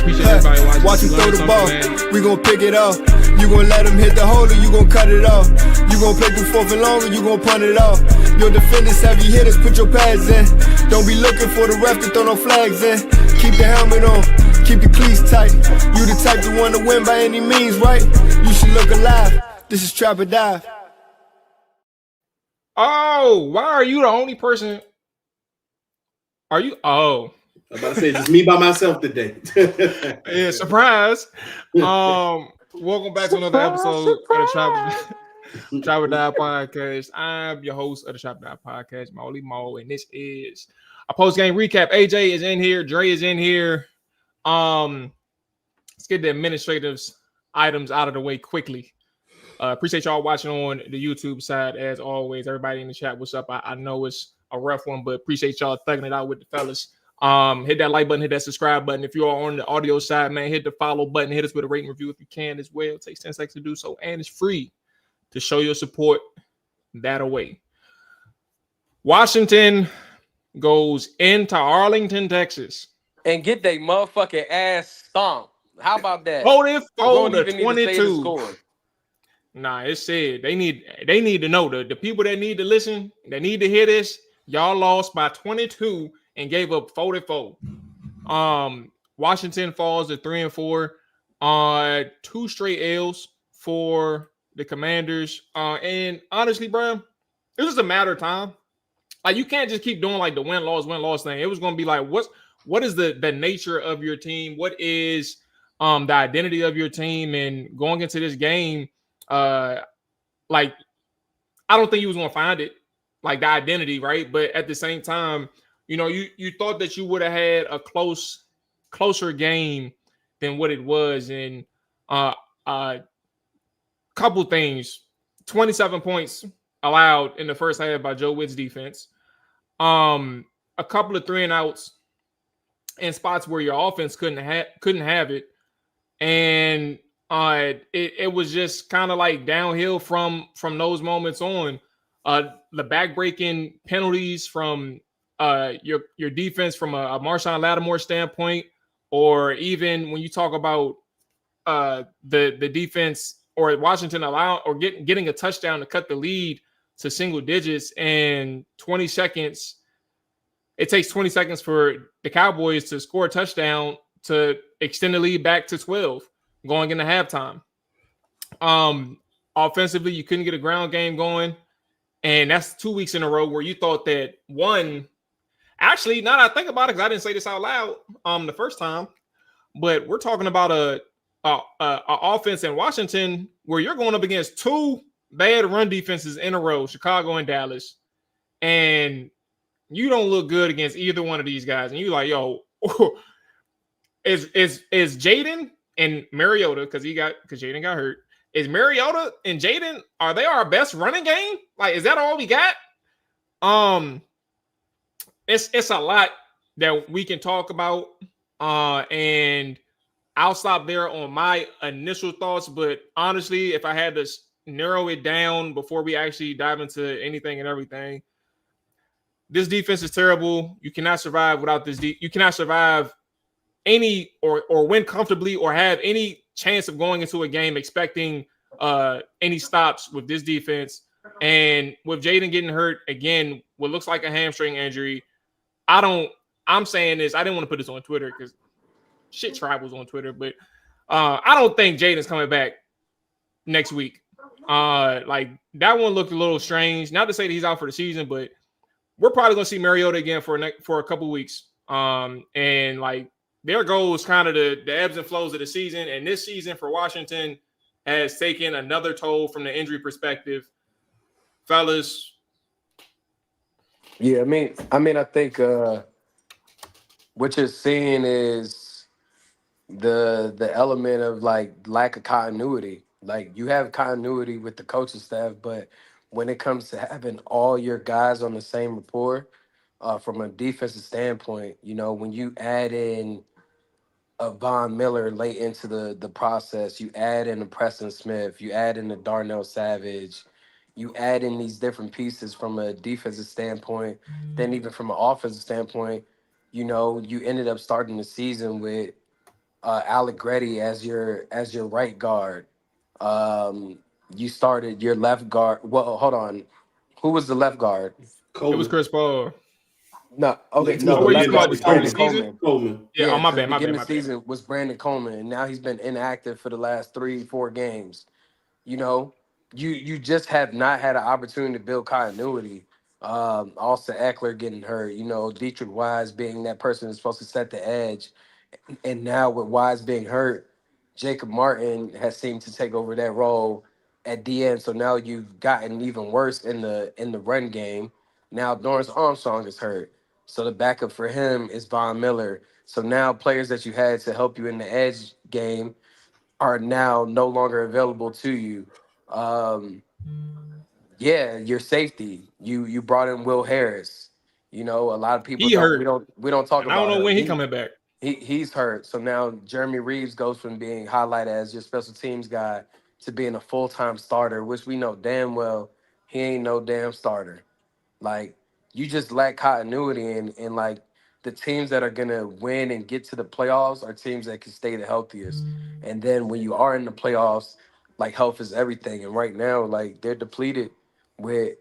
appreciate everybody watching. Watch him throw the ball. We gon' pick it up. You gon' let him hit the hole or you gon' cut it off. You gon' play through fourth and long or you gon' punt it off. Your defenders, heavy hitters, put your pads in. Don't be looking for the ref to throw no flags in. Keep the helmet on, keep your cleats tight. You the type to want to win by any means, right? You should look alive. This is Trap or Dive. Oh, why are you the only person? Are you? Oh. I'm about to say just me by myself today. Yeah, surprise. Welcome back to another episode of the Trap or Die Podcast. I'm your host of the Trap or Die Podcast, Mual, and this is a post-game recap. AJ is in here, Dre is in here. Let's get the administrative items out of the way quickly. Appreciate y'all watching on the YouTube side as always. Everybody in the chat, what's up? I know it's a rough one, but appreciate y'all thugging it out with the fellas. Hit that like button, hit that subscribe button. If you are on the audio side, man, hit the follow button, hit us with a rating review if you can as well. It takes 10 seconds to do so, and it's free to show your support that away. Washington goes into Arlington, Texas, and get they motherfucking ass stomped. How about that? Hold it for the 22. Nah, it said they need to know the people that need to listen, that need to hear this. Y'all lost by 22 and gave up 44. Washington falls to 3-4. Two straight L's for the Commanders. And honestly, bro, it was a matter of time. Like, you can't just keep doing like the win-loss thing. It was gonna be like, what is the nature of your team? What is the identity of your team? And going into this game, like, I don't think you was gonna find it, like the identity, right? But at the same time, you know, you thought that you would have had a closer game than what it was. And couple things: 27 points allowed in the first half by Joe Witt's defense. A couple of 3-and-outs in spots where your offense couldn't have it, and it was just kind of like downhill from those moments on. The backbreaking penalties from your defense from a Marshawn Lattimore standpoint, or even when you talk about the defense or Washington getting a touchdown to cut the lead to single digits in 20 seconds. It takes 20 seconds for the Cowboys to score a touchdown to extend the lead back to 12 going into halftime. Offensively, you couldn't get a ground game going. And that's 2 weeks in a row where you thought that one. Actually, now that I think about it, because I didn't say this out loud the first time, but we're talking about a offense in Washington where you're going up against two bad run defenses in a row, Chicago and Dallas, and you don't look good against either one of these guys. And you're like, yo, is Jaden and Mariota, because Jaden got hurt. Is Mariota and Jaden, are they our best running game? Like, is that all we got? It's a lot that we can talk about. And I'll stop there on my initial thoughts. But honestly, if I had to narrow it down before we actually dive into anything and everything, this defense is terrible. You cannot survive without this. You cannot survive any or win comfortably or have any chance of going into a game expecting any stops with this defense. And with Jaden getting hurt again, what looks like a hamstring injury, I'm saying this, I didn't want to put this on Twitter because shit tribals on Twitter, but I don't think Jaden's coming back next week. Like, that one looked a little strange. Not to say that he's out for the season, but we're probably going to see Mariota again for a couple weeks. And like, there goes kind of the ebbs and flows of the season. And this season for Washington has taken another toll from the injury perspective. Fellas. Yeah, I think what you're seeing is the element of like lack of continuity. Like, you have continuity with the coaching staff, but when it comes to having all your guys on the same rapport, from a defensive standpoint, you know, when you add in a Von Miller late into the process, you add in a Preston Smith, you add in a Darnell Savage, you add in these different pieces from a defensive standpoint, then even from an offensive standpoint, you know, you ended up starting the season with Allegretti as your right guard. Um, you started your left guard. Well, hold on. Who was the left guard? It was Coleman. Chris Paul. No, okay, Like no, towards Oh, the the wait, you left beginning talking of about the guard the was start of the Brandon season. season? Coleman. Coleman. Yeah, Yeah, on my to the bad, my bad, beginning of my the bad. season was Brandon Coleman, and now he's been inactive for the last 3, 4 games. You know, you just have not had an opportunity to build continuity. Also, Eckler getting hurt. You know, Dietrich Wise being that person that's supposed to set the edge, and now with Wise being hurt, Jacob Martin has seemed to take over that role at the end. So now you've gotten even worse in the run game. Now Dorrance Armstrong is hurt, so the backup for him is Von Miller. So now players that you had to help you in the edge game are now no longer available to you. Um, yeah, your safety. You brought in Will Harris. You know, a lot of people He don't. hurt, We don't talk and I don't about know when him. he coming back. He's hurt. So now Jeremy Reeves goes from being highlighted as your special teams guy to being a full time starter, which we know damn well he ain't no damn starter. Like you just lack continuity and like the teams that are gonna win and get to the playoffs are teams that can stay the healthiest. And then when you are in the playoffs, like health is everything. And right now, like they're depleted with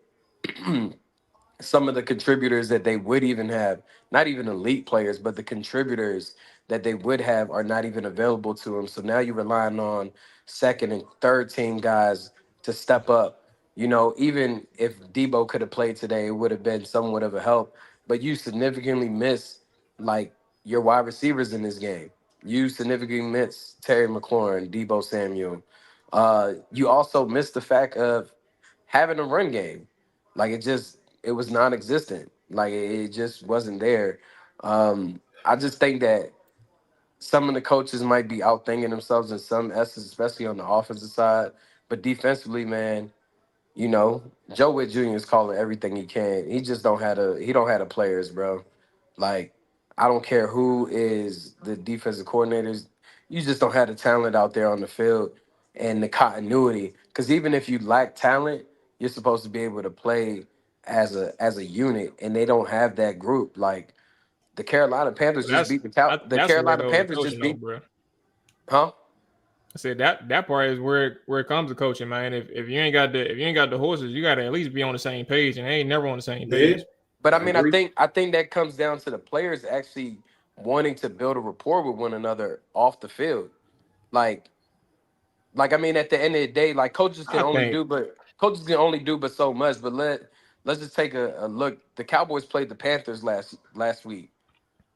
some of the contributors that they would even have, not even elite players, but the contributors that they would have are not even available to them. So now you're relying on second and third team guys to step up. You know, even if Debo could have played today, it would have been somewhat of a help. But you significantly miss like your wide receivers in this game. You significantly miss Terry McLaurin, Debo Samuel. You also miss the fact of having a run game. Like it was non-existent. Like it just wasn't there. I just think that some of the coaches might be outthinking themselves in some essence, especially on the offensive side. But defensively, man, you know, Joe Witt Jr. is calling everything he can. He just don't have the players, bro. Like, I don't care who is the defensive coordinators. You just don't have the talent out there on the field and the continuity. Because even if you lack talent, you're supposed to be able to play as a unit, and they don't have that group. Like the Carolina Panthers But just beat the Cow. The that's where it Carolina goes to Panthers just coaching, though, beat, bro. huh? I said that part is where it comes to coaching, man. If you ain't got the horses, you got to at least be on the same page, and they ain't never on the same Yeah, page. But I I mean, agree. I think that comes down to the players actually wanting to build a rapport with one another off the field. Like, I mean, at the end of the day, like I think coaches can only do but so much. But let's just take a look. The Cowboys played the Panthers last week,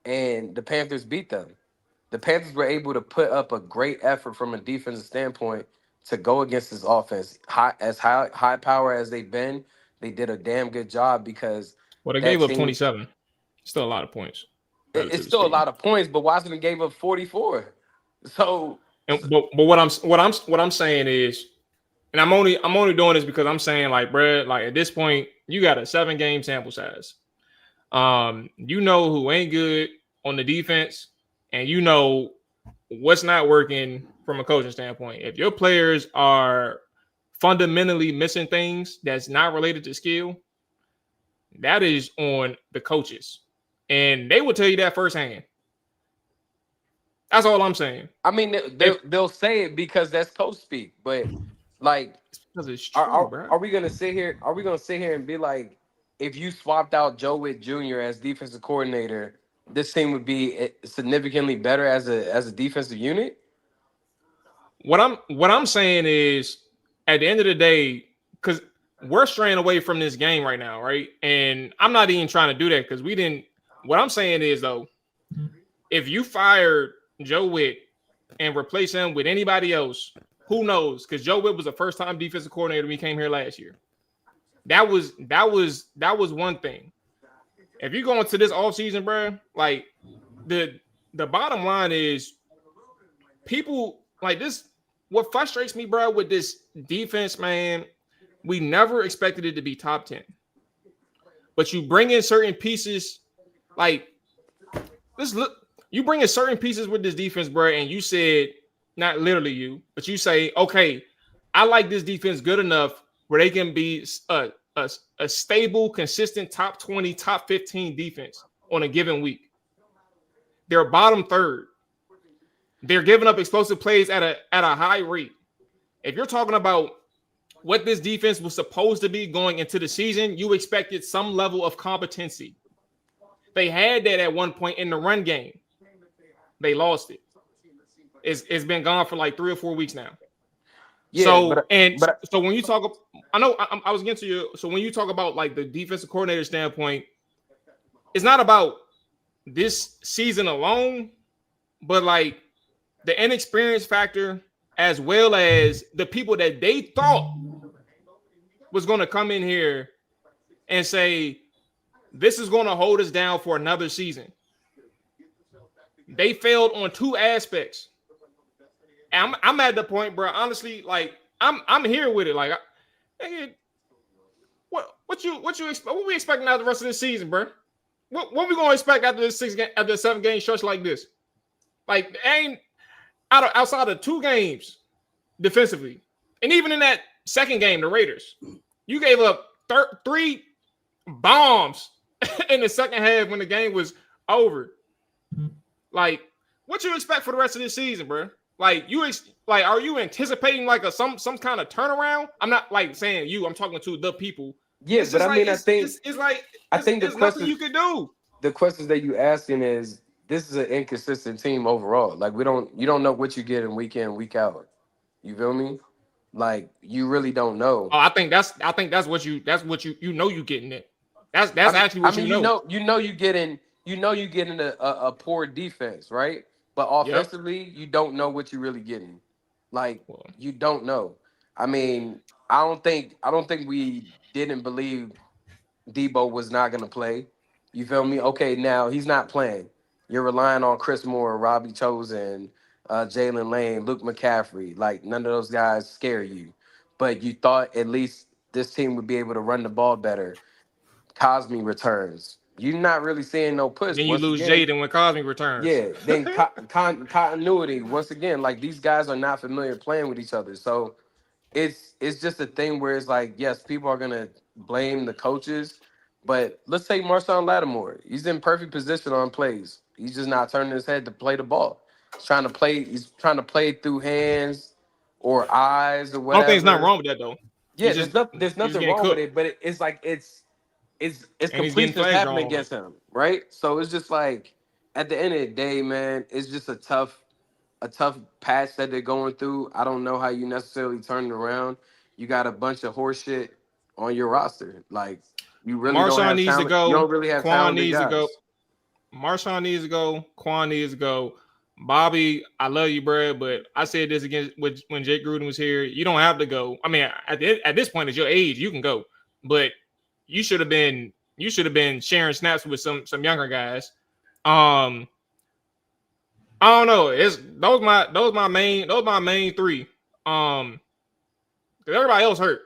and the Panthers beat them. The Panthers were able to put up a great effort from a defensive standpoint to go against this offense. High power as they've been, they did a damn good job because well they that gave up team 27. Still a lot of points, it's relatively still a speaking. lot of points, but Washington gave up 44. So, And, but what I'm saying is, and I'm only doing this because I'm saying like, bro, like at this point you got a 7-game sample size. You know who ain't good on the defense, and you know what's not working from a coaching standpoint. If your players are fundamentally missing things that's not related to skill, that is on the coaches, and they will tell you that firsthand. That's all I'm saying. I mean, If they'll say it because that's coach speak, but like, it's because it's true, bro. are we gonna sit here? Are we gonna sit here and be like, if you swapped out Joe Witt Jr. as defensive coordinator, this team would be significantly better as a defensive unit? What I'm saying is, at the end of the day, because we're straying away from this game right now, right? And I'm not even trying to do that because we didn't. What I'm saying is though, if you fired Joe Witt and replace him with anybody else, who knows? Because Joe Witt was a first-time defensive coordinator when he came here last year. That was one thing. If you go into this offseason, bro, like the bottom line is people like this. What frustrates me, bro, with this defense, man, we never expected it to be top 10. But you bring in certain pieces, like this look, you bring in certain pieces with this defense, bro, and you said, not literally you, but you say, okay, I like this defense good enough where they can be a stable, consistent top 20, top 15 defense on a given week. They're bottom third. They're giving up explosive plays at a high rate. If you're talking about what this defense was supposed to be going into the season, you expected some level of competency. They had that at one point in the run game. They lost it. It's been gone for like 3 or 4 weeks now. Yeah, so when you talk, I know I was getting to you. So when you talk about like the defensive coordinator standpoint, it's not about this season alone, but like the inexperience factor, as well as the people that they thought was going to come in here and say, this is going to hold us down for another season. They failed on 2 aspects. And I'm at the point, bro. Honestly, like I'm here with it. Like, what we expecting out of the rest of this season, bro? What we gonna expect after this 7-game stretch like this? Like, ain't outside of 2 games defensively, and even in that second game, the Raiders, you gave up 3 bombs in the second half when the game was over. Like, what you expect for the rest of this season, bro? Like, are you anticipating like some kind of turnaround? I'm not like saying you. I'm talking to the people. Yeah, but I mean, I think there's nothing you can do. The questions that you asking is, this is an inconsistent team overall. Like, you don't know what you get in, week out. You feel me? Like, you really don't know. Oh, I think that's what you getting it. That's actually what you know. You know you getting a poor defense, right? But offensively, you don't know what you're really getting. Like, you don't know. I mean, I don't think we didn't believe Debo was not going to play. You feel me? Okay, now he's not playing. You're relying on Chris Moore, Robbie Chosen, Jalen Lane, Luke McCaffrey. Like, none of those guys scare you. But you thought at least this team would be able to run the ball better. Cosme returns. You're not really seeing no push. Then you lose Jaden when Cosme returns. Yeah, then continuity. Once again, like, these guys are not familiar playing with each other. So it's just a thing where it's like, yes, people are going to blame the coaches. But let's take Marshawn Lattimore. He's in perfect position on plays. He's just not turning his head to play the ball. He's trying to play through hands or eyes or whatever. I don't think there's nothing wrong with that, though. Yeah, there's nothing wrong with it, but it's like it's completions happening against him, right? So it's just like, at the end of the day, man, it's just a tough patch that they're going through. I don't know how you necessarily turn it around. You got a bunch of horse shit on your roster. Like, you really Marshawn needs to go. You don't really have Quan needs to go. Marshawn needs to go. Quan needs to go. Bobby, I love you, bro, but I said this again when Jake Gruden was here. You don't have to go. I mean, at this point, at your age, you can go, but you should have been sharing snaps with some younger guys. I don't know. Those my main 3. 'Cause everybody else hurt.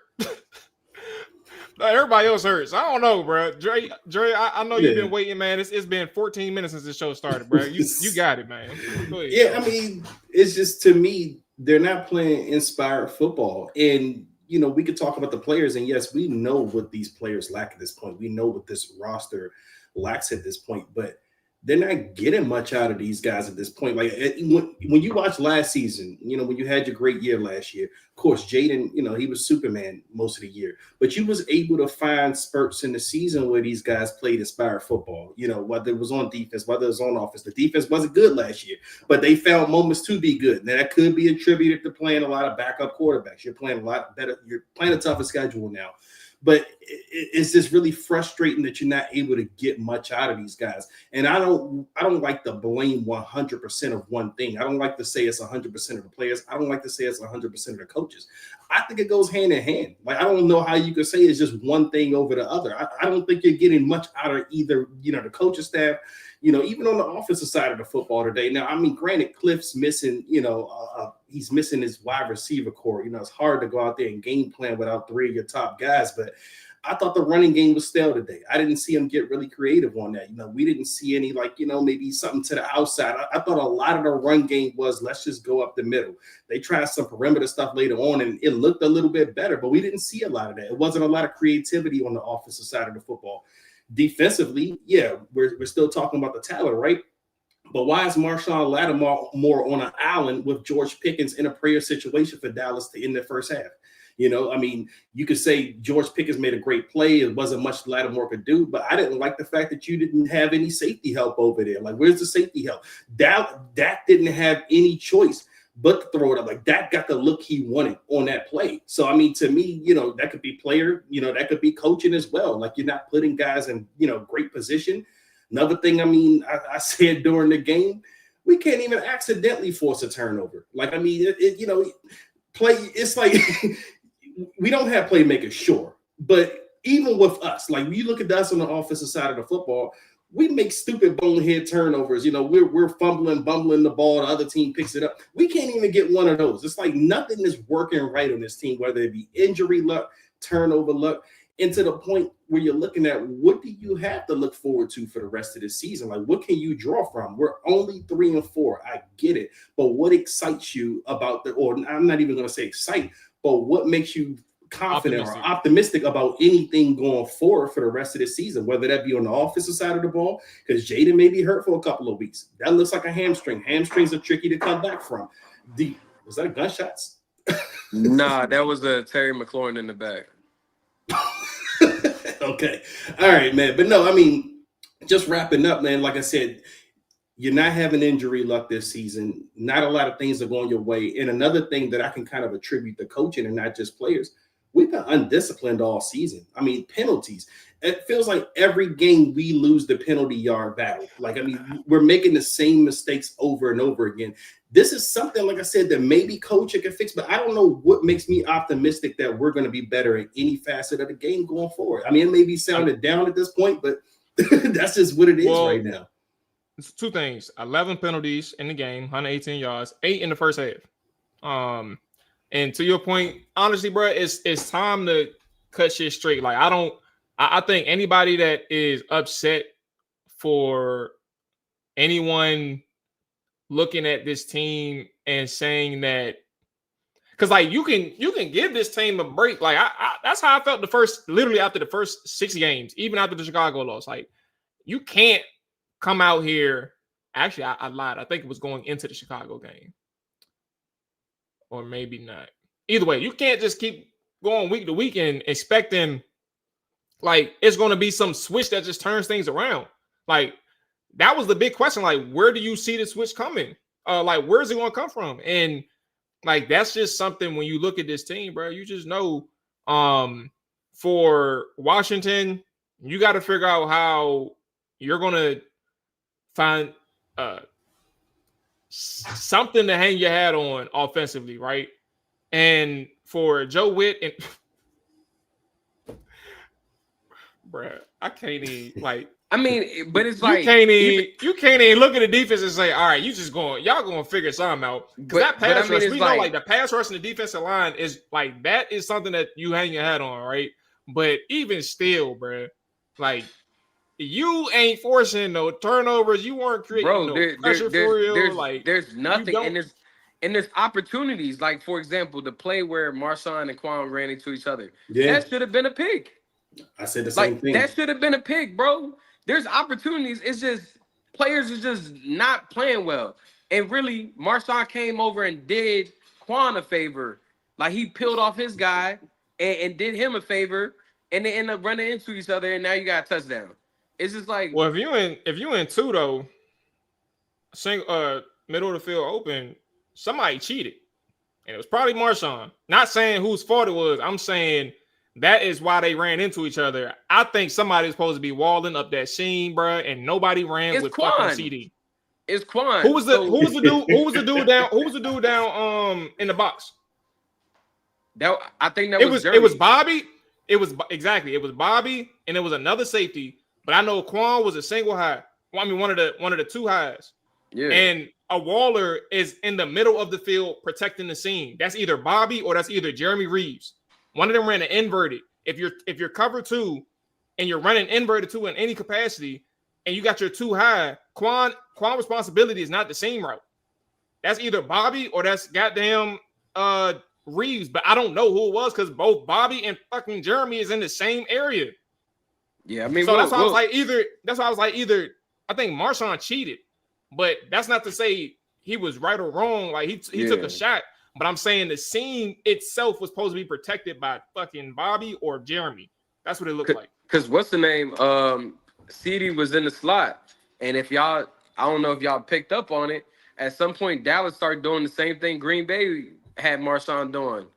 Everybody else hurts. I don't know, bro. Dre, I know you've been waiting, man. It's been 14 minutes since the show started, bro. You got it, man. Yeah, I mean, it's just, to me, they're not playing inspired football. And, you know, we could talk about the players, and yes, we know what these players lack at this point. We know what this roster lacks at this point, but they're not getting much out of these guys at this point. Like, when you watch last season, you know, when you had your great year last year, of course, Jaden, you know, he was Superman most of the year, but you was able to find spurts in the season where these guys played inspired football, you know, whether it was on defense, whether it was on offense. The defense wasn't good last year, but they found moments to be good. Now, that could be attributed to playing a lot of backup quarterbacks. You're playing a lot better. You're playing a tougher schedule now. But it's just really frustrating that you're not able to get much out of these guys. And I don't like to blame 100% of one thing. I don't like to say it's 100% of the players. I don't like to say it's 100% of the coaches. I think it goes hand in hand. Like, I don't know how you could say it's just one thing over the other. I don't think you're getting much out of either, you know, the coaching staff, you know, even on the offensive side of the football today. Now, I mean, granted, Cliff's missing, you know, he's missing his wide receiver core. You know, it's hard to go out there and game plan without 3 of your top guys, but I thought the running game was stale today. I didn't see him get really creative on that. You know, we didn't see any, like, you know, maybe something to the outside. I thought a lot of the run game was, let's just go up the middle. They tried some perimeter stuff later on, and it looked a little bit better, but we didn't see a lot of that. It wasn't a lot of creativity on the offensive side of the football. Defensively, yeah, we're still talking about the talent, right? But why is Marshawn Lattimore more on an island with George Pickens in a prayer situation for Dallas to end the first half? You know, I mean, you could say George Pickens made a great play. It wasn't much Lattimore could do, but I didn't like the fact that you didn't have any safety help over there. Like, where's the safety help? Dak didn't have any choice but to throw it up. Like, Dak got the look he wanted on that play. So, I mean, to me, you know, that could be player, you know, that could be coaching as well. Like, you're not putting guys in, you know, great position. Another thing, I mean, I said during the game, we can't even accidentally force a turnover. Like, I mean, you know, it's like we don't have playmakers, sure. But even with us, like when you look at us on the offensive side of the football, we make stupid bonehead turnovers. You know, we're fumbling, bumbling the ball. The other team picks it up. We can't even get one of those. It's like nothing is working right on this team, whether it be injury luck, turnover luck. And to the point where you're looking at what do you have to look forward to for the rest of the season? Like, what can you draw from? We're only 3-4. I get it. But what excites you about or I'm not even going to say excite, but what makes you confident or optimistic about anything going forward for the rest of the season, whether that be on the offensive side of the ball, because Jaden may be hurt for a couple of weeks. That looks like a hamstring. Hamstrings are tricky to come back from. Was that gunshots? Nah, that was a Terry McLaurin in the back. Okay. All right, man. But no, I mean, just wrapping up, man, like I said, you're not having injury luck this season. Not a lot of things are going your way. And another thing that I can kind of attribute to coaching and not just players, we've been undisciplined all season. I mean, penalties. It feels like every game we lose the penalty yard battle. Like, I mean, we're making the same mistakes over and over again. This is something, like I said, that maybe coaching can fix, but I don't know what makes me optimistic that we're going to be better in any facet of the game going forward. I mean, it may be sounded down at this point, but that's just what it is right now. It's two things: 11 penalties in the game, 118 yards, 8 in the first half. And to your point, honestly, bro, it's time to cut shit straight. Like, I think anybody that is upset for anyone looking at this team and saying that, because like you can give this team a break. Like that's how I felt literally after the first 6 games, even after the Chicago loss. Like, you can't come out here. Actually, I lied. I think it was going into the Chicago game, or maybe not. Either way, you can't just keep going week to week and expecting like it's going to be some switch that just turns things around. Like, that was the big question. Like, where do you see the switch coming? Like, where's it going to come from? And like, that's just something when you look at this team, bro, you just know for Washington, you got to figure out how you're going to find something to hang your hat on offensively, right? And for Joe Witt and bruh, I can't even like. I mean, but it's you like can't even look at the defense and say, all right, y'all going to figure something out. Because that pass rush, we know like the pass rush and the defensive line is like, that is something that you hang your hat on, right? But even still, bro, like, you ain't forcing no turnovers. You weren't creating no pressure for real. Like, there's nothing, and there's opportunities. Like, for example, the play where Marshawn and Quan ran into each other. Yeah. That should have been a pick. I said the same thing. That should have been a pick, bro. There's opportunities. It's just players are just not playing well. And really, Marshawn came over and did Quan a favor. Like, he peeled off his guy and did him a favor, and they end up running into each other, and now you got a touchdown. It's just like, well, if you in two though, middle of the field open, somebody cheated, and it was probably Marshawn. Not saying whose fault it was. I'm saying that is why they ran into each other. I think somebody's supposed to be walling up that seam, bro, and nobody ran with Quan. fucking CD. It's Quan. Who was the dude down in the box? I think that was It was Bobby. It was Bobby, and it was another safety. But I know Quan was a single high. Well, I mean, one of the two highs. Yeah. And a Waller is in the middle of the field protecting the seam. That's either Bobby or that's either Jeremy Reeves. One of them ran an inverted. If you're cover two and you're running inverted two in any capacity, and you got your two high, Quan responsibility is not the seam route. That's either Bobby or that's goddamn Reeves. But I don't know who it was because both Bobby and fucking Jeremy is in the same area. Yeah, I mean, so that's why I was like either. I think Marshawn cheated, but that's not to say he was right or wrong. Like he took a shot, but I'm saying the scene itself was supposed to be protected by fucking Bobby or Jeremy. That's what it looked like. Because what's the name? CD was in the slot, and if y'all, I don't know if y'all picked up on it. At some point, Dallas started doing the same thing Green Bay had Marshawn doing.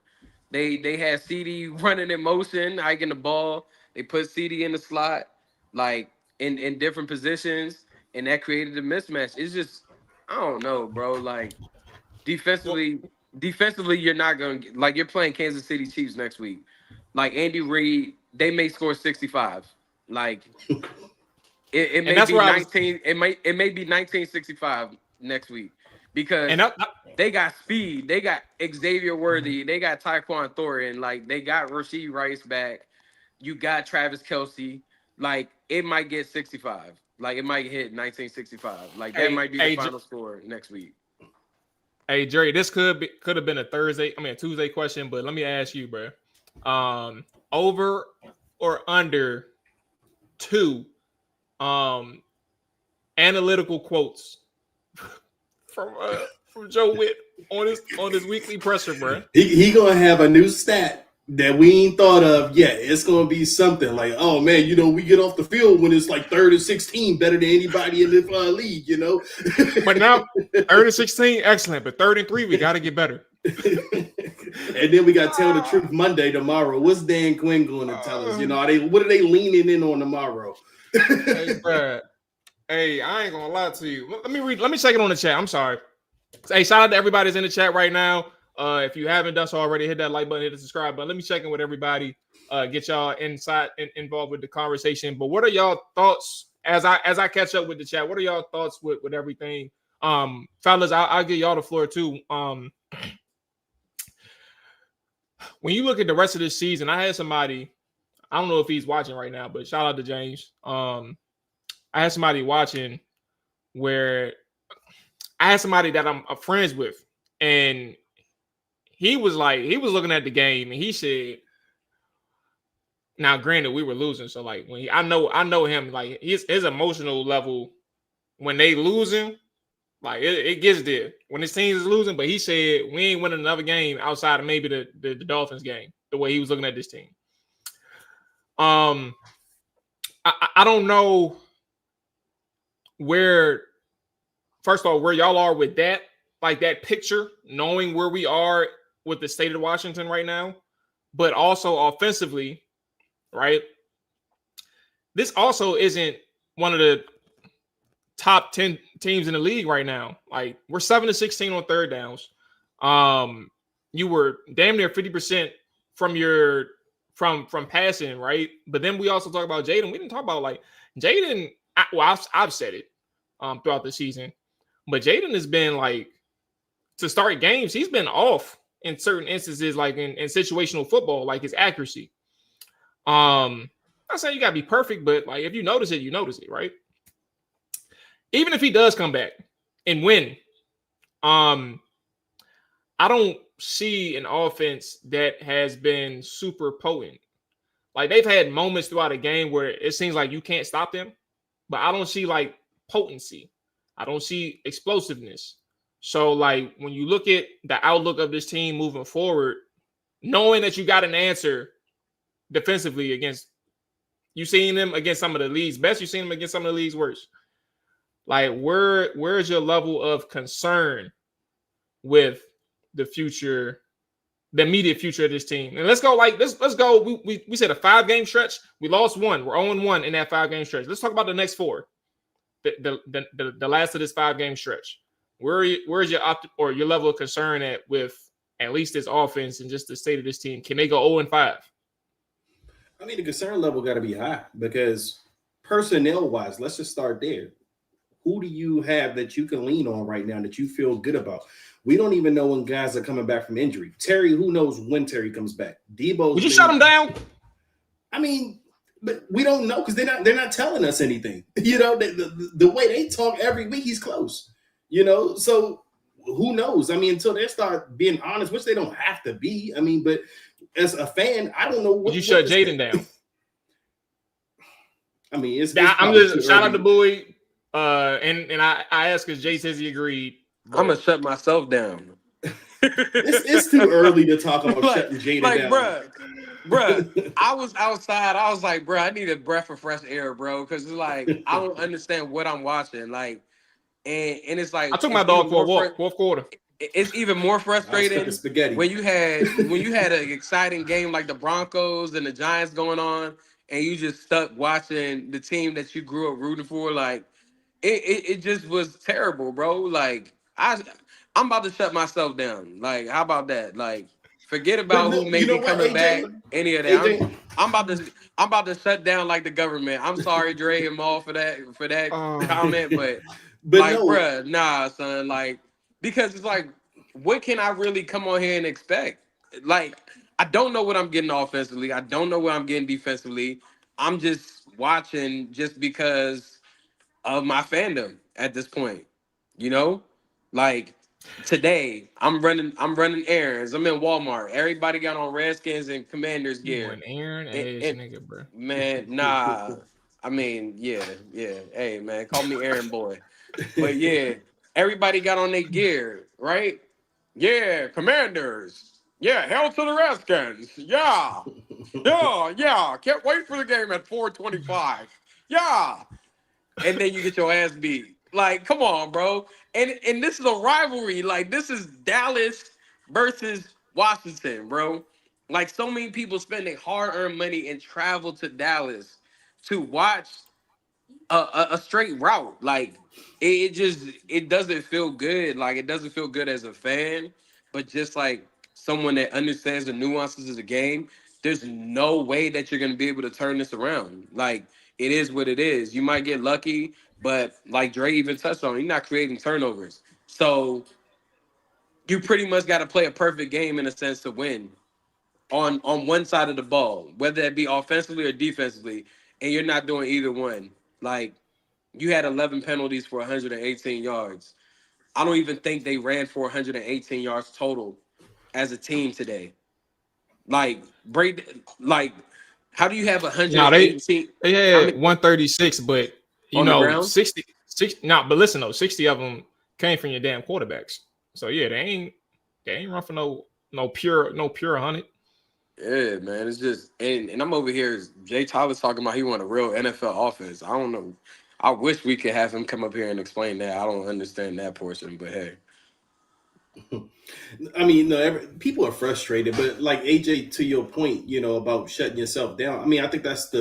They had CD running in motion, hiking the ball. They put CD in the slot, like in different positions, and that created a mismatch. It's just, I don't know, bro. Like defensively, you're not gonna like you're playing Kansas City Chiefs next week. Like Andy Reid, they may score 65. Like it may be 19. It may be 1965 next week because they got speed. They got Xavier Worthy. They got Tyquan Thornton. Like they got Rashee Rice back. You got Travis Kelce. Like it might get 65. Like it might hit 1965. Like that might be the final score next week. Hey Jerry, this could have been a Tuesday question, but let me ask you, bro. Over or under 2 analytical quotes from Joe Witt on his weekly presser, bro. He gonna have a new stat that we ain't thought of yet. It's gonna be something like, oh man, we get off the field when it's like 3rd and 16, better than anybody in the league, But now 3rd and 16, excellent. But 3rd and 3, we got to get better. And then we got Tell the Truth Monday tomorrow. What's Dan Quinn going to tell us? What are they leaning in on tomorrow? Hey, bro. Hey, I ain't gonna lie to you. Let me check it on the chat. I'm sorry. Hey, shout out to everybody that's in the chat right now. If you haven't done so already, hit that like button, hit the subscribe button. Let me check in with everybody. Get y'all inside and involved with the conversation. But what are y'all thoughts as I catch up with the chat? What are y'all thoughts with everything? Fellas, I'll give y'all the floor too. When you look at the rest of this season, I had somebody, I don't know if he's watching right now, but shout out to James. I had somebody watching where I had somebody that I'm friends with, and he was looking at the game and he said, now granted we were losing, so like when I know him, like his emotional level when they losing, like it gets there when his team is losing. But he said we ain't winning another game outside of maybe the Dolphins game. The way he was looking at this team, I don't know where. First of all, where y'all are with that, like that picture, knowing where we are with the state of Washington right now, but also offensively, right? This also isn't one of the top 10 teams in the league right now. Like we're 7-16 on 3rd downs. You were damn near 50% from passing, right? But then we also talk about Jaden. We didn't talk about like Jaden. Well, I've said it throughout the season, but Jaden has been like to start games. He's been off in certain instances, like in situational football, like his accuracy. I'm not saying you gotta be perfect, but like if you notice it, right? Even if he does come back and win, I don't see an offense that has been super potent. Like they've had moments throughout a game where it seems like you can't stop them, but I don't see like potency. I don't see explosiveness. So like when you look at the outlook of this team moving forward, knowing that you got an answer defensively against, you've seen them against some of the league's best, you've seen them against some of the league's worst. Like where's your level of concern with the future, the immediate future of this team? And let's go. We said a 5-game stretch. We lost 1. We're 0-1 in that 5-game stretch. Let's talk about the next 4. The last of this 5-game stretch. Where's your level of concern with at least this offense and just the state of this team? Can they go 0-5? I mean, the concern level got to be high because personnel-wise, let's just start there. Who do you have that you can lean on right now that you feel good about? We don't even know when guys are coming back from injury. Terry, who knows when Terry comes back? Debo. Would you shut him down? I mean, but we don't know because they're not telling us anything. The way they talk every week, he's close. So who knows? I mean, until they start being honest, which they don't have to be. I mean, but as a fan, I don't know what. Would you shut Jaden down? I mean, it's I'm just shout out to Bowie. And I asked because Jay says he agreed. I'm gonna shut myself down. It's too early to talk about shutting Jada down. Bruh, I was outside. I was like, bruh, I need a breath of fresh air, bro, because it's like I don't understand what I'm watching. Like, and it's like I took my dog for a walk, fourth quarter. It's even more frustrating when you had an exciting game like the Broncos and the Giants going on, and you just stuck watching the team that you grew up rooting for. Like, it just was terrible, bro. Like, I'm about to shut myself down. Like, how about that? Like, forget about who may be coming back. Any of that. I'm about to shut down like the government. I'm sorry, Dre and Mual for that comment, but like, no. Bruh, nah, son. Like, because it's like, what can I really come on here and expect? Like, I don't know what I'm getting offensively. I don't know what I'm getting defensively. I'm just watching just because of my fandom at this point. You know? Like, today, I'm running errands. I'm in Walmart. Everybody got on Redskins and Commanders gear. An Aaron nigga, bro. Man, nah. I mean, yeah. Hey, man, call me Aaron Boy. But yeah, everybody got on their gear, right? Yeah, Commanders. Yeah, hell to the Redskins. Yeah. Can't wait for the game at 4:25. Yeah. And then you get your ass beat. Like, come on, bro. And this is a rivalry. Like, this is Dallas versus Washington, bro. Like, so many people spending hard-earned money and travel to Dallas to watch a straight route. Like, it doesn't feel good. Like, it doesn't feel good as a fan, but just like someone that understands the nuances of the game, there's no way that you're going to be able to turn this around. Like, it is what it is. You might get lucky, but like Dre even touched on, you're not creating turnovers. So you pretty much got to play a perfect game in a sense to win on one side of the ball, whether it be offensively or defensively, and you're not doing either one. Like, you had 11 penalties for 118 yards. I don't even think they ran for 118 yards total as a team today. Like, how do you have 118? They had 136, but you know, 60. But listen though, 60 of them came from your damn quarterbacks. So yeah, they ain't run for no pure 100. Yeah, man, it's just and I'm over here. Jay Tyler's talking about he want a real NFL offense. I don't know. I wish we could have him come up here and explain that. I don't understand that portion, but hey. I mean, people are frustrated, but like AJ, to your point, you know, about shutting yourself down. I mean, I think that's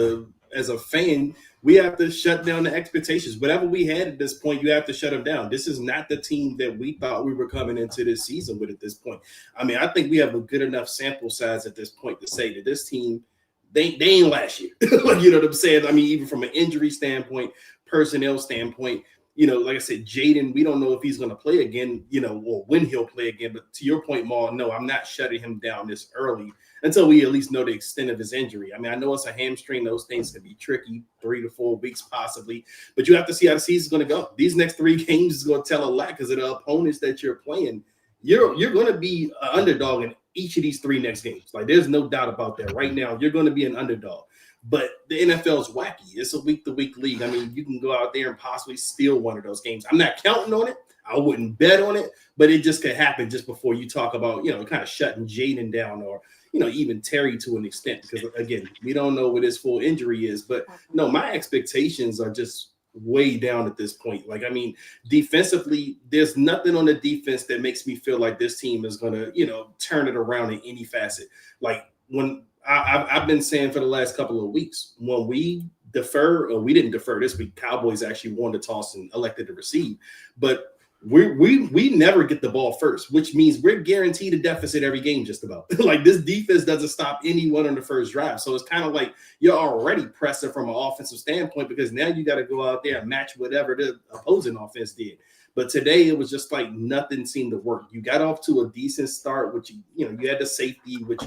as a fan, we have to shut down the expectations. Whatever we had at this point, you have to shut them down. This is not the team that we thought we were coming into this season with at this point. I mean, I think we have a good enough sample size at this point to say that this team, they ain't last year. Like, you know what I'm saying? I mean, even from an injury standpoint, personnel standpoint, you know, like I said, Jaden, we don't know if he's going to play again, you know, or when he'll play again. But to your point, Maul, no, I'm not shutting him down this early until we at least know the extent of his injury. I mean, I know it's a hamstring. Those things can be tricky, 3 to 4 weeks possibly. But you have to see how the season's going to go. These next 3 games is going to tell a lot because of the opponents that you're playing. You're going to be an underdog in each of these 3 next games. Like, there's no doubt about that. Right now, you're going to be an underdog. But the NFL is wacky. It's a week-to-week league. I mean, you can go out there and possibly steal one of those games. I'm not counting on it. I wouldn't bet on it, but it just could happen just before you talk about, you know, kind of shutting Jaden down or, you know, even Terry to an extent. Because, again, we don't know what his full injury is. But, no, my expectations are just way down at this point. Like, I mean, defensively, there's nothing on the defense that makes me feel like this team is going to, you know, turn it around in any facet. Like, when I've been saying for the last couple of weeks, when we defer, or we didn't defer this week, Cowboys actually won the toss and elected to receive. But we never get the ball first, which means we're guaranteed a deficit every game just about. Like, this defense doesn't stop anyone on the first drive. So it's kind of like you're already pressing from an offensive standpoint because now you got to go out there and match whatever the opposing offense did. But today it was just like nothing seemed to work. You got off to a decent start, which, you know, you had the safety, which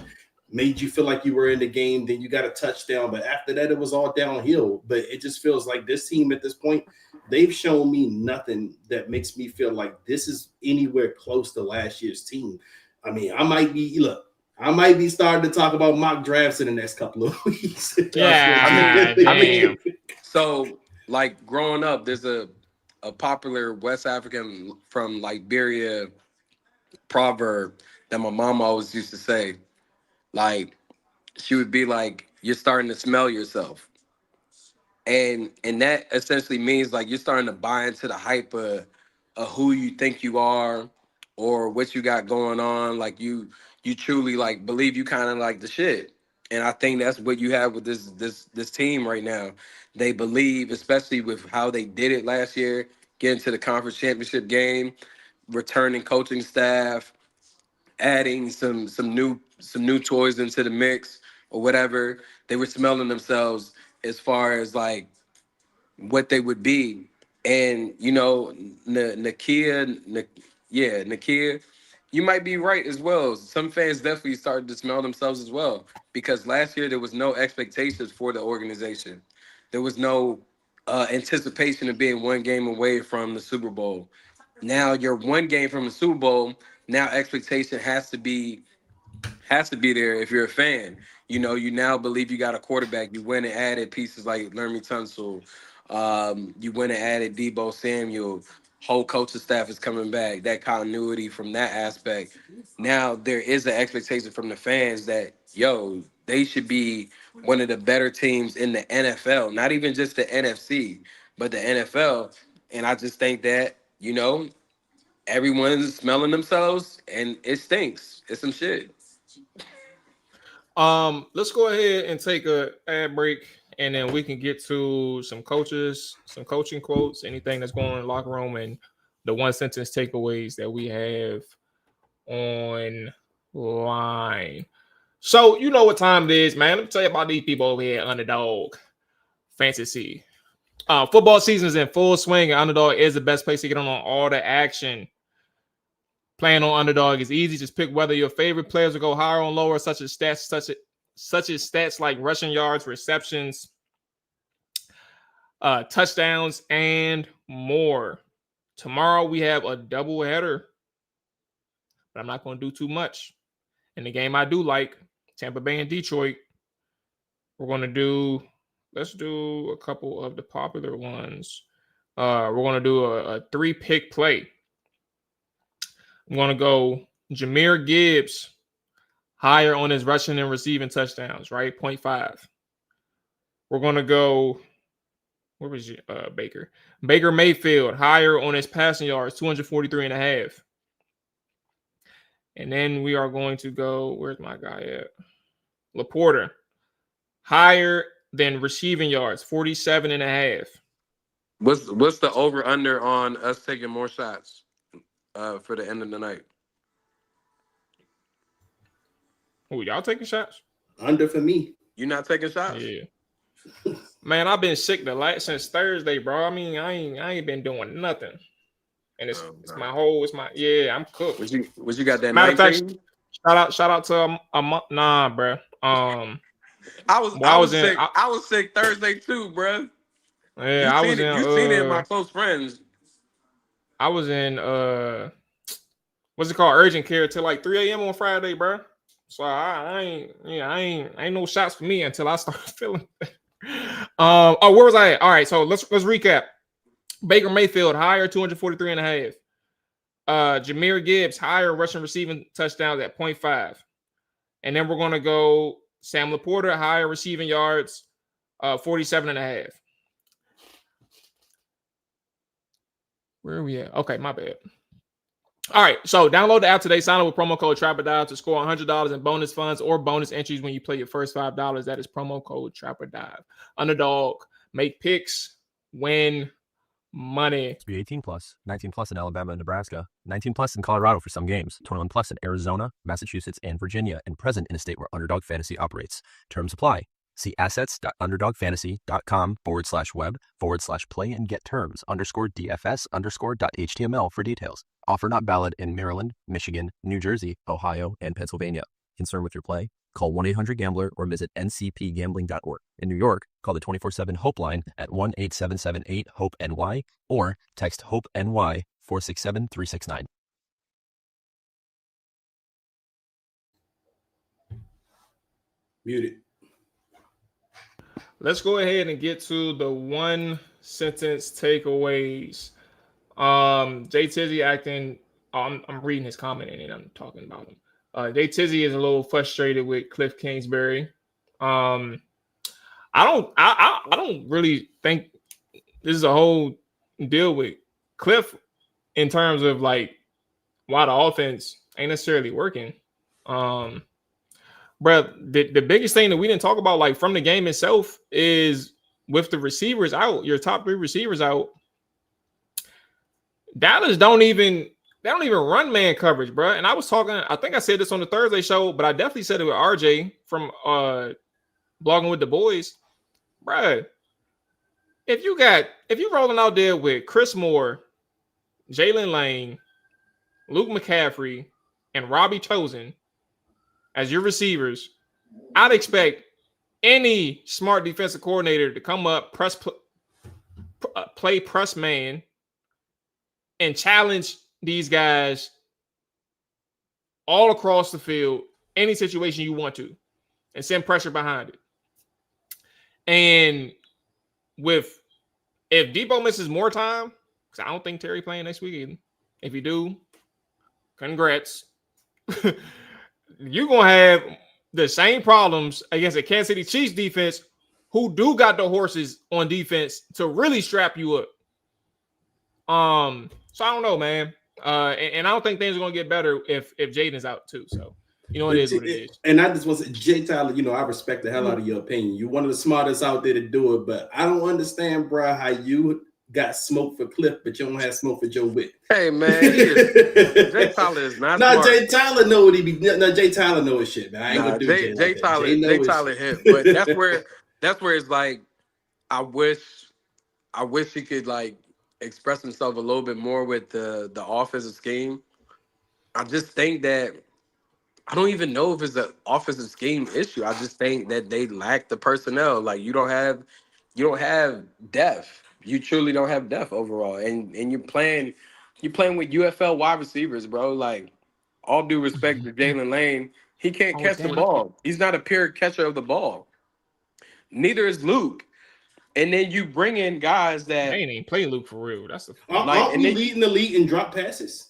made you feel like you were in the game. Then you got a touchdown. But after that, it was all downhill. But it just feels like this team at this point, they've shown me nothing that makes me feel like this is anywhere close to last year's team. I mean, I might be starting to talk about mock drafts in the next couple of weeks. Yeah, I mean, so like growing up, there's a a popular West African from Liberia proverb that my mom always used to say. Like, she would be like, "You're starting to smell yourself," and that essentially means like you're starting to buy into the hype of who you think you are or what you got going on. Like you truly like believe you kind of like the shit. And I think that's what you have with this team right now. They believe, especially with how they did it last year, getting to the conference championship game, returning coaching staff, adding some new toys into the mix or whatever. They were smelling themselves as far as like what they would be. And Nakia, you might be right as well. Some fans definitely started to smell themselves as well because last year there was no expectations for the organization. There was no anticipation of being one game away from the Super Bowl. Now you're one game from the Super Bowl. Now expectation has to be there if you're a fan. You now believe you got a quarterback. You went and added pieces like Lermy Tunsil. You went and added Debo Samuel. Whole coaching staff is coming back. That continuity from that aspect. Now there is an expectation from the fans that they should be one of the better teams in the NFL. Not even just the NFC, but the NFL. And I just think that everyone's smelling themselves, and it stinks. It's some shit. Let's go ahead and take a ad break, and then we can get to some coaches, some coaching quotes, anything that's going on in the locker room, and the one sentence takeaways that we have online. So you know what time it is, man. Let me tell you about these people over here, Underdog Fantasy. Football season is in full swing, and Underdog is the best place to get on all the action. Playing on Underdog is easy. Just pick whether your favorite players will go higher or lower, such as stats like rushing yards, receptions, touchdowns, and more. Tomorrow we have a double header, but I'm not going to do too much. In the game I do like, Tampa Bay and Detroit, let's do a couple of the popular ones. We're going to do a 3-pick play. I'm going to go Jahmyr Gibbs higher on his rushing and receiving touchdowns, right? 0.5. We're going to go, where was Baker? Baker Mayfield higher on his passing yards, 243.5. And then we are going to go, where's my guy at? Laporta higher than receiving yards, 47.5. What's the over under on us taking more shots for the end of the night? Oh, y'all taking shots? Under for me. You not taking shots? Yeah. Man, I've been sick since Thursday, bro. I mean, I ain't been doing nothing. And it's I'm cooked. What you got that Matter of 19? fact, shout out to nah, bro. I was sick. I was sick Thursday too, bro. Yeah, you seen it in my close friends. I was in what's it called? Urgent care till like 3 a.m. on Friday, bro. So I ain't no shots for me until I start feeling. Where was I at? All right, so let's recap. Baker Mayfield higher, 243.5. Jahmyr Gibbs higher rushing receiving touchdowns at 0.5. And then we're gonna go Sam Laporta higher receiving yards, 47.5. Where are we at? Okay, my bad. All right, so download the app today. Sign up with promo code TrapperDive to score $100 in bonus funds or bonus entries when you play your first $5. That is promo code TrapperDive. Underdog, make picks, win money. To be 18 plus, 19 plus in Alabama and Nebraska, 19 plus in Colorado for some games, 21 plus in Arizona, Massachusetts, and Virginia, and present in a state where Underdog Fantasy operates. Terms apply. See assets.underdogfantasy.com/web/play and get terms _DFS_.html for details. Offer not valid in Maryland, Michigan, New Jersey, Ohio, and Pennsylvania. Concerned with your play? Call 1-800-GAMBLER or visit ncpgambling.org. In New York, call the 24/7 Hope line at 1-877-8-HOPE-NY or text HOPE-NY 467-369. Muted. Let's go ahead and get to the one sentence takeaways. Jay Tizzy acting. I'm reading his comment and I'm talking about him. Jay Tizzy is a little frustrated with Cliff Kingsbury. I don't really think this is a whole deal with Cliff in terms of like why the offense ain't necessarily working. But the biggest thing that we didn't talk about, like from the game itself, is with the receivers out, your top 3 receivers out. Dallas don't even run man coverage, bro. And I was talking, I think I said this on the Thursday show, but I definitely said it with RJ from blogging with the boys, bro. If you're rolling out there with Chris Moore, Jalen Lane, Luke McCaffrey, and Robbie Chosen as your receivers, I'd expect any smart defensive coordinator to come up, play press man, and challenge these guys all across the field, any situation you want to, and send pressure behind it. And if Debo misses more time, because I don't think Terry playing next week either. If you do, congrats. You're going to have the same problems against a Kansas City Chiefs defense who do got the horses on defense to really strap you up. So I don't know, man. And I don't think things are going to get better if Jaden's out too. So, you know, it is what it is. And I just want to say, Jay Tyler, you know, I respect the hell out of your opinion. You're one of the smartest out there to do it, but I don't understand, bro, how you got smoke for Cliff, but you don't have smoke for Joe Witt. Hey, man, Jay Tyler is not smart. Jay Tyler know what he be. No, Jay Tyler know his shit, man. I ain't gonna do Jay Tyler hit, but that's where it's like, I wish he could like express himself a little bit more with the offensive scheme. I just think that I don't even know if it's an offensive scheme issue. I just think that they lack the personnel. Like you don't have depth. You truly don't have depth overall, and you're playing with UFL wide receivers, bro. Like all due respect to Jalen Lane, he can't catch the ball. He's not a pure catcher of the ball. Neither is Luke. And then you bring in guys that they ain't even play Luke for real. That's the aren't we leading the league in drop passes?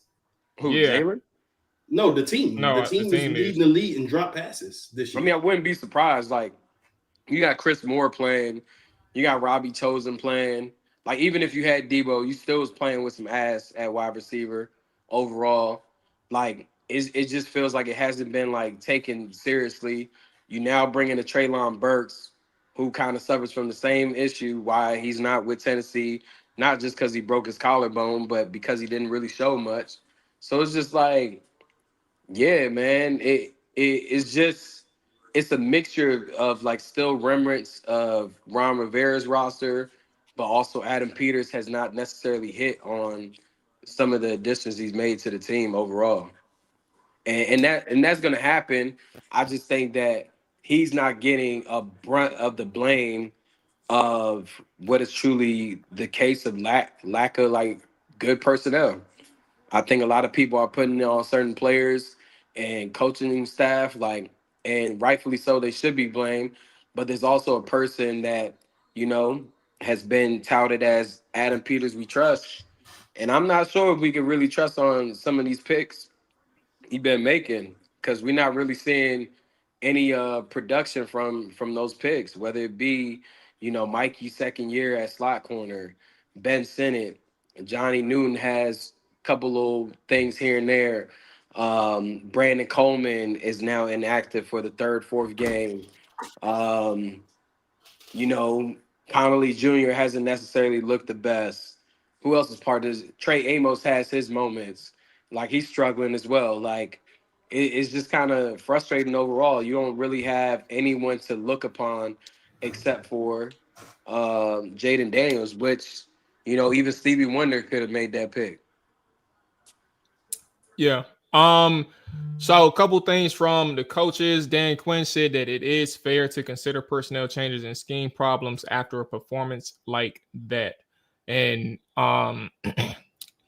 Who, Jalen? No, the team. No, the team is leading the lead in drop passes this year. I mean, I wouldn't be surprised. Like, you got Chris Moore playing, you got Robbie Chosen playing. Like, even if you had Debo, you still was playing with some ass at wide receiver overall. Like, it just feels like it hasn't been like taken seriously. You now bring in a Treylon Burks, who kind of suffers from the same issue why he's not with Tennessee, not just because he broke his collarbone, but because he didn't really show much. So it's just like, yeah, man, it's a mixture of like still remnants of Ron Rivera's roster, but also Adam Peters has not necessarily hit on some of the additions he's made to the team overall. And that's gonna happen. I just think that he's not getting a brunt of the blame of what is truly the case of lack of like good personnel. I think a lot of people are putting it on certain players and coaching staff, like, and rightfully so, they should be blamed. But there's also a person that, you know, has been touted as Adam Peters we trust. And I'm not sure if we can really trust on some of these picks he's been making, because we're not really seeing any production from those picks, whether it be, you know, Mikey's second year at slot corner, Ben Sinnott, Johnny Newton has a couple little things here and there. Brandon Coleman is now inactive for the third, fourth game. You know, Connolly Jr. hasn't necessarily looked the best. Who else is part of this? Trey Amos has his moments. Like, he's struggling as well. Like, it's just kind of frustrating overall. You don't really have anyone to look upon except for Jaden Daniels, which, you know, even Stevie Wonder could have made that pick. Yeah. So a couple things from the coaches. Dan Quinn said that it is fair to consider personnel changes and scheme problems after a performance like that. And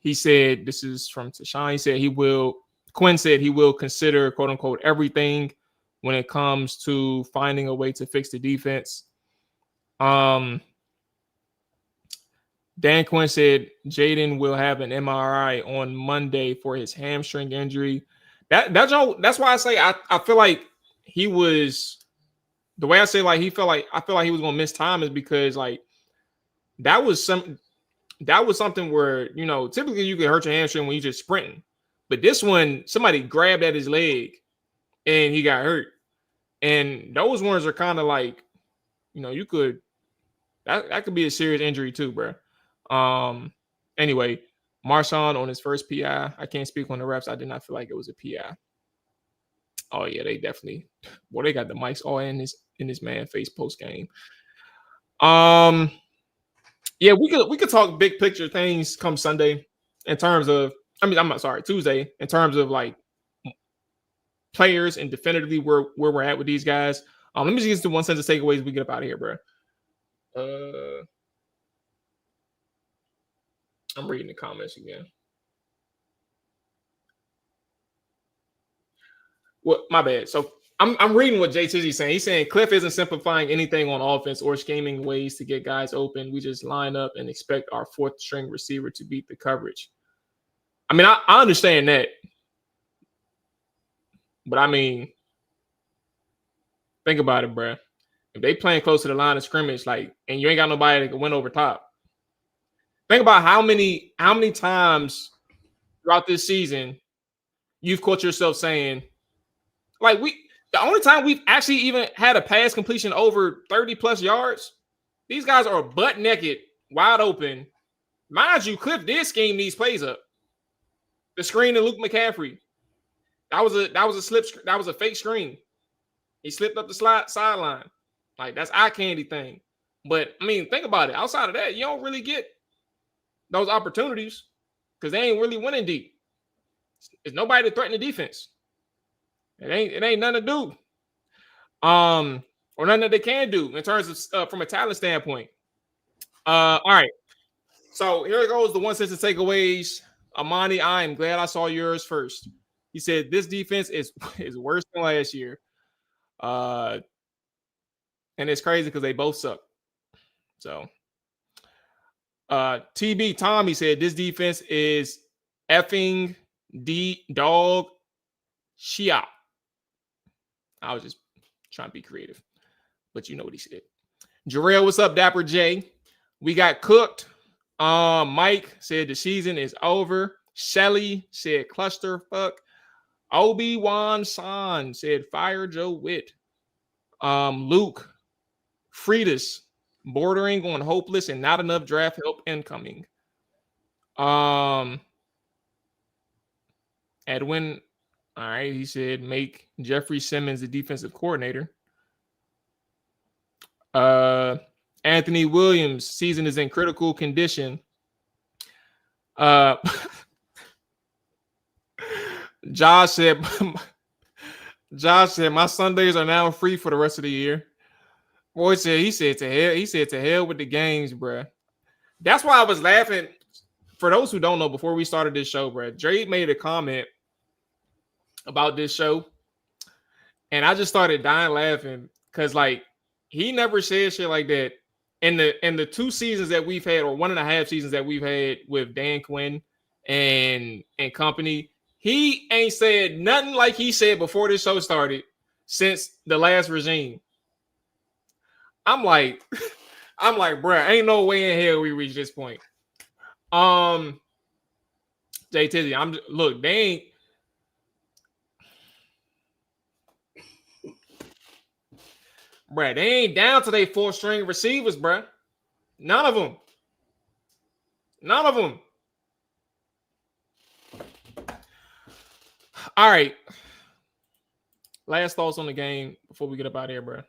he said, this is from Tashawn, he said Quinn said he will consider, quote unquote, everything when it comes to finding a way to fix the defense. Dan Quinn said Jaden will have an MRI on Monday for his hamstring injury. That's why I say I feel like he was the way I say like he felt like I feel like he was gonna miss time is because like that was something where typically you can hurt your hamstring when you're just sprinting, but this one somebody grabbed at his leg and he got hurt, and those ones are kind of like you could that could be a serious injury too, bro. Anyway, Marshawn on his first PI. I can't speak on the refs. I did not feel like it was a PI. Oh yeah, they definitely. Well, they got the mics all in this man face post game. Yeah, we could talk big picture things come Sunday in terms of. I mean, I'm not sorry, Tuesday in terms of like players and definitively where we're at with these guys. Let me just get to one sentence takeaways. We get up out of here, bro. I'm reading the comments again. What? My bad. So I'm reading what Jay Tizzy's saying. He's saying Cliff isn't simplifying anything on offense or scheming ways to get guys open. We just line up and expect our fourth string receiver to beat the coverage. I mean, I understand that, but I mean, think about it, bro. If they playing close to the line of scrimmage, like, and you ain't got nobody that can win over top. Think about how many times throughout this season you've caught yourself saying, like, the only time we've actually even had a pass completion over 30 plus yards, these guys are butt naked, wide open. Mind you, Cliff did scheme these plays up. The screen to Luke McCaffrey. That was a slip. That was a fake screen. He slipped up the sideline. Like, that's eye candy thing. But I mean, think about it. Outside of that, you don't really get those opportunities because they ain't really winning deep. There's nobody to threaten the defense. It ain't nothing to do. Or nothing that they can do in terms of from a talent standpoint. All right. So here goes the one sentence takeaways. Amani, I am glad I saw yours first. He said this defense is worse than last year. And it's crazy because they both suck. So TB Tommy said this defense is effing dog shit. I was just trying to be creative, but you know what he said. Jarrell, what's up, Dapper J? We got cooked. Mike said the season is over. Shelly said clusterfuck. Obi-Wan San said fire Joe Witt. Luke Friedis bordering on hopeless and not enough draft help incoming. Edwin, all right, he said make Jeffrey Simmons the defensive coordinator. Anthony Williams, season is in critical condition. Josh said my Sundays are now free for the rest of the year. Boy said he said to hell with the games, bro. That's why I was laughing. For those who don't know, before we started this show, bro, Drake made a comment about this show, and I just started dying laughing because like he never said shit like that in the 2 seasons that we've had, or 1.5 seasons that we've had with Dan Quinn and company. He ain't said nothing like he said before this show started since the last regime. I'm like, bruh, ain't no way in hell we reach this point. Jay Tizzy, look, they ain't. Bruh, they ain't down to their 4th string receivers, bruh. None of them. All right. Last thoughts on the game before we get up out of here, bruh.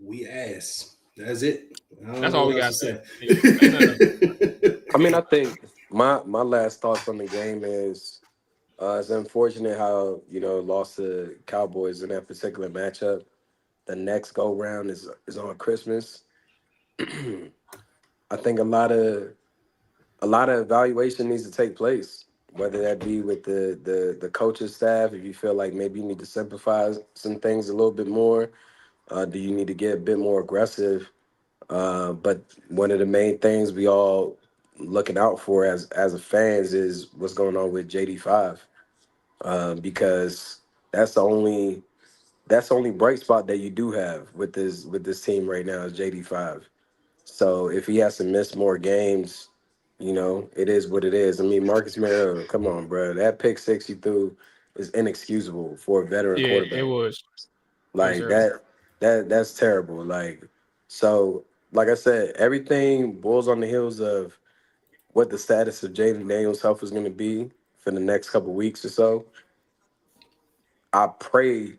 We ass. That's it. That's all we got to say. I mean, I think my last thoughts on the game is it's unfortunate how lost to Cowboys in that particular matchup. The next go round is on Christmas. I think a lot of evaluation needs to take place, whether that be with the coaching staff. If you feel like maybe you need to simplify some things a little bit more, do you need to get a bit more aggressive But one of the main things we all looking out for as a fans is what's going on with JD5, because that's the only bright spot that you do have with this team right now is JD5. So if he has to miss more games, it is what it is. I mean, Marcus Mariota, come on, bro. That pick six he threw is inexcusable for a veteran Yeah, quarterback. it was. Like that's terrible. So like I said, everything boils on the heels of what the status of Jaden Daniels' health is going to be for the next couple weeks or so. I pray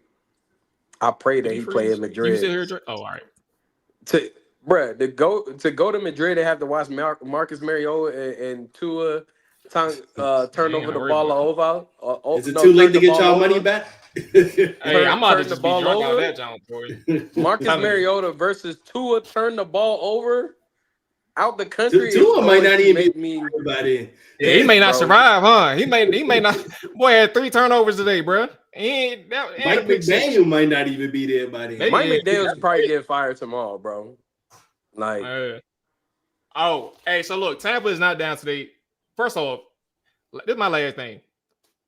that he play in Madrid. You still here? Oh, all right. To go to Madrid and have to watch Marcus Mariota and Tua turn over the ball over. Is it too late to get y'all money back? Hey, I'm about to just be drunk on that, John, for you. Marcus Mariota versus Tua turn the ball over out the country. Tua might not even be about it. Yeah, he may not survive, huh? He may not. Boy had 3 turnovers today, bro. Mike McDaniel might not even be there by then. Mike McDaniel's probably get fired tomorrow, bro. Hey, so look, Tampa is not down today. First off, this is my last thing.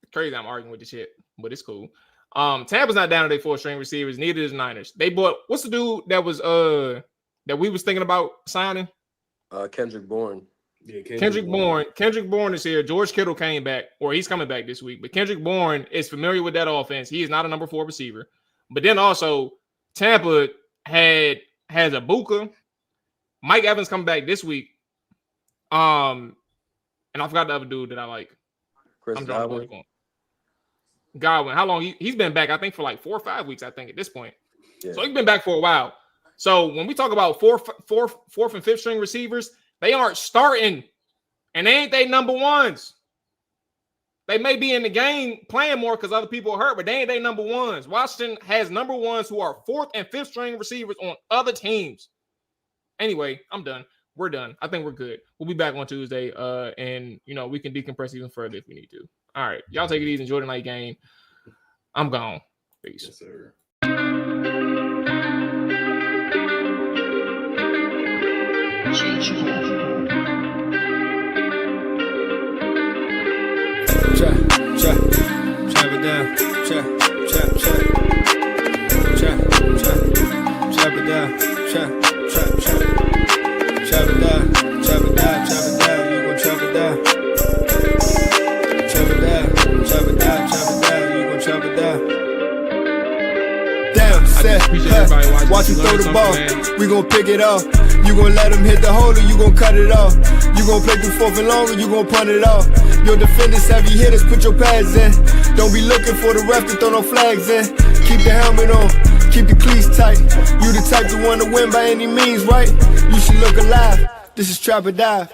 It's crazy I'm arguing with this shit, but it's cool. Tampa's not down today 4-string receivers, neither is Niners. They bought, what's the dude that was that we was thinking about signing? Kendrick Bourne. Yeah, Kendrick Bourne. Kendrick Bourne is here. George Kittle came back, or he's coming back this week. But Kendrick Bourne is familiar with that offense. He is not a number 4 receiver. But then also, Tampa has Ibuka. Mike Evans coming back this week. And I forgot the other dude that I like. Chris Godwin. Godwin. How long? He's been back, I think, for like 4 or 5 weeks, I think, at this point. Yeah. So he's been back for a while. So when we talk about fourth and fifth string receivers, they aren't starting, and they ain't they number ones. They may be in the game playing more because other people are hurt, but they ain't they number ones. Washington has number ones who are 4th and 5th string receivers on other teams. Anyway, I'm done. We're done. I think we're good. We'll be back on Tuesday, and we can decompress even further if we need to. All right, y'all take it easy. Enjoy the night game. I'm gone. Peace. Yes, sir. Chop it down. Chop it down. Chop it down. You gon' chop it down. Chop it down. You gon' chop it down. Down, set, watch him throw the ball. We gon' pick it off. You gon' let him hit the hole or you gon' cut it off. You gon' play through 4th and long or you gon' punt it off. Your defenders heavy hitters, put your pads in. Don't be looking for the ref to throw no flags in. Keep the helmet on, keep the cleats tight. You the type to want to win by any means, right? You should look alive. This is Trap or Dive.